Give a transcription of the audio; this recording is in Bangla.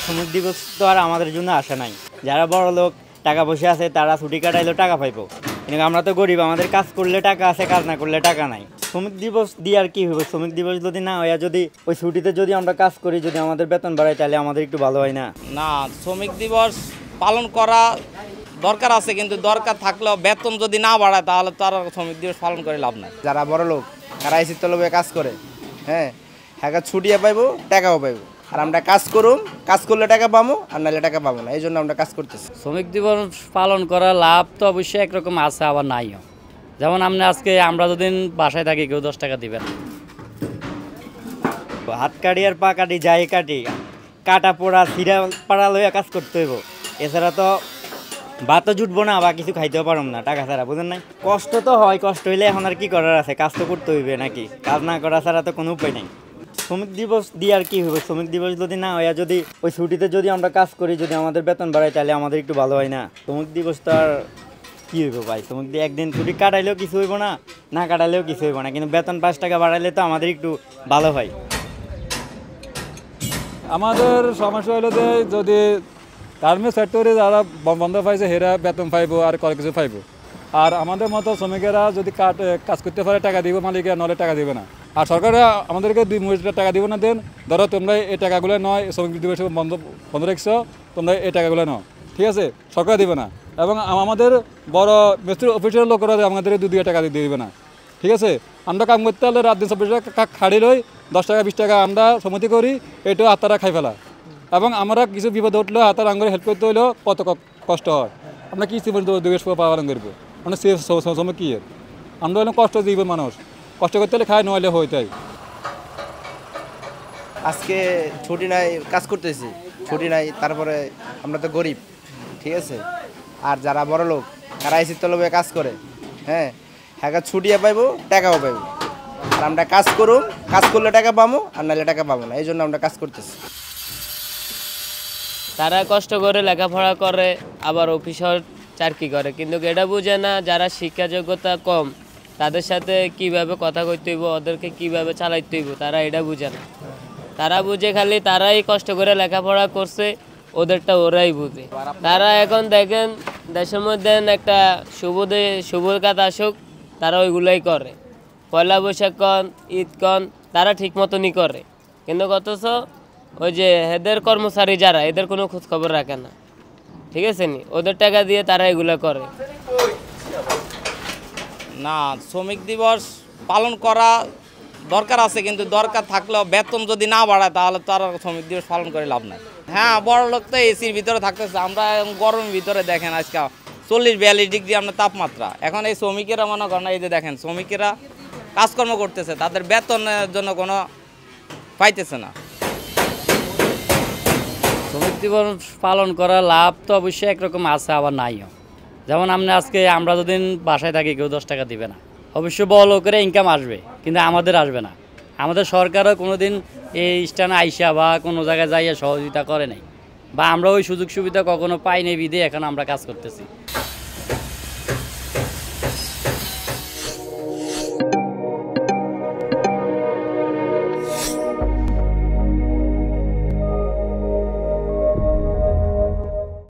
শ্রমিক দিবস তো আর আমাদের জন্য আসে নাই। যারা বড় লোক টাকা পয়সা আছে তারা ছুটি কাটাইলেও টাকা পাইবো, কিন্তু আমরা তো গরিব, আমাদের কাজ করলে টাকা আছে, কাজ না করলে টাকা নাই। শ্রমিক দিবস দিয়ে আর কি হবে? শ্রমিক দিবস যদি না হয়, যদি ওই ছুটিতে যদি আমরা কাজ করি, যদি আমাদের বেতন বাড়ায়, তাহলে আমাদের একটু ভালো হয় না? না, শ্রমিক দিবস পালন করা দরকার আছে, কিন্তু দরকার থাকলেও বেতন যদি না বাড়ায় তাহলে তো আর শ্রমিক দিবস পালন করে লাভ নাই। যারা বড় লোক তারা এসির তলবে কাজ করে, হ্যাঁ ছুটিও পাইবো, টাকাও পাইবো। আর আমরা কাজ করুম, কাজ করলে টাকা পাবো, আর নাহলে টাকা পাবো না। এই জন্য আমরা কাজ করতেছি। শ্রমিক দিবস পালন করা লাভ তো অবশ্যই একরকম আছে, আবার নাইও। যেমন আমরা যদি বাসায় থাকি, কেউ 10 টাকা দিবেন। হাত কাটি আর পা কাটি যাই কাটি, কাটা পোড়া সিরা পাড়া লইয়া কাজ করতে হইব। এছাড়া তো ভাতও জুটবো না বা কিছু খাইতেও পারব না টাকা ছাড়া, বুঝেন নাই? কষ্ট তো হয়, কষ্ট হইলে এখন আর কি করার আছে? কাজ তো করতে হইবে নাকি? কাজ না করা ছাড়া তো কোনো উপায় নাই। শ্রমিক দিবস দিয়ে আর কি হবে? শ্রমিক দিবস যদি না হয়, যদি ওই ছুটিতে যদি আমরা কাজ করি, যদি আমাদের বেতন বাড়ায়, তাহলে আমাদের একটু ভালো হয় না? শ্রমিক দিবস তো আর কী হইব ভাই? শ্রমিক দিয়ে একদিন ছুটি কাটাইলেও কিছু হইব না, না কাটাইলেও কিছু হইব না, কিন্তু বেতন 5 টাকা বাড়াইলে তো আমাদের একটু ভালো হয়। আমাদের সমস্যা হলো যে যদি গার্মেন্টস সেক্টরে যারা বন্ধ পাইছে হেরা বেতন পাইব আর কত কিছু পাইব, আর আমাদের মতো শ্রমিকেরা যদি কাজ করতে পারে টাকা দিব মালিকেরা, নলে টাকা দিবে না। আর সরকারে আমাদেরকে 2 মাস টাকা দিব না। দেন ধরো তোমরা এই টাকাগুলো নয়, শ্রমিক দিবস বন্ধ রাখছো, তোমরা এই টাকাগুলো নাও, ঠিক আছে? সরকার দিবে না। এবং আমাদের বড় মিস্ত্রি অফিসের লোকেরা আমাদের 2 টাকা দিয়ে দিবে না, ঠিক আছে? আমরা কাম করতে হলে রাত দিন 24 টাকা খাড়ি লই, 10 টাকা 20 টাকা আমরা সমিতি করি, এটাও হাতারা খাই ফেলা। এবং আমরা কিছু বিপদ উঠলেও হাতার আঙ্গুরে হেল্প করতে হলেও কত কষ্ট হয়। আমরা কি দিবস পালন করবো? মানে সে সময় কী আমরা হলাম কষ্ট দিব মানুষ, কষ্ট করতে হলে খাই, নইলে হইতাই। আজকে ছুটি নাই, কাজ করতেছি, ছুটি নাই, তারপরে আমরা তো গরিব, ঠিক আছে? আর যারা বড় লোক তারা এসির তলবে কাজ করে, হ্যাঁ ছুটিও পাইবো, টাকাও পাইবো। আর আমরা কাজ করুম, কাজ করলে টাকা পাবো, আর নাহলে টাকা পাবো না। এই জন্য আমরা কাজ করতেছি। তারা কষ্ট করে লেখাপড়া করে, আবার অফিসের চাকরি করে, কিন্তু এটা বুঝে না যারা শিক্ষা যোগ্যতা কম তাদের সাথে কিভাবে কথা কইতে হইব, ওদেরকে কিভাবে চালাইতে হইব, তারা এটা বুঝে না। তারা বুঝে খালি তারাই কষ্ট করে লেখাপড়া করছে, ওদেরটা ওরাই বুঝে। তারা এখন দেখেন দেশের মধ্যে একটা শুভ কাজ আসুক, তারা ওইগুলোই করে। পয়লা বৈশাখ কন, ঈদ কন, তারা ঠিক মতনই করে, কিন্তু অথচ ওই যে এদের কর্মচারী যারা, এদের কোনো খোঁজখবর রাখে না, ঠিক আছে নি? ওদের টাকা দিয়ে তারা এগুলো করে। না, শ্রমিক দিবস পালন করা দরকার আছে, কিন্তু দরকার থাকলেও বেতন যদি না বাড়ায় তাহলে তো আর শ্রমিক দিবস পালন করে লাভ নাই। হ্যাঁ, বড় লোক তো এসির ভিতরে থাকতেছে, আমরা গরমের ভিতরে দেখেন আজকে 40-42 ডিগ্রি আমরা তাপমাত্রা। এখন এই শ্রমিকেরা মনে করেন, এই যে দেখেন শ্রমিকেরা কাজকর্ম করতেছে, তাদের বেতনের জন্য কোনো পাইতেছে না। শ্রমিক দিবস পালন করা লাভ তো অবশ্যই একরকম আছে, আবার নাইও। যেমন আমরা যদি বাসায় থাকি, কেউ 10 টাকা দিবে না। অবশ্যই বড় লোকের ইনকাম আসবে, কিন্তু আমাদের আসবে না। আমাদের সরকারও কোনোদিন এই স্থানে আইসা বা কোনো জায়গায় যাইয়া সহযোগিতা করে নাই, বা আমরা ওই সুযোগ সুবিধা কখনো পাই নাই, বিধে এখন আমরা কাজ করতেছি।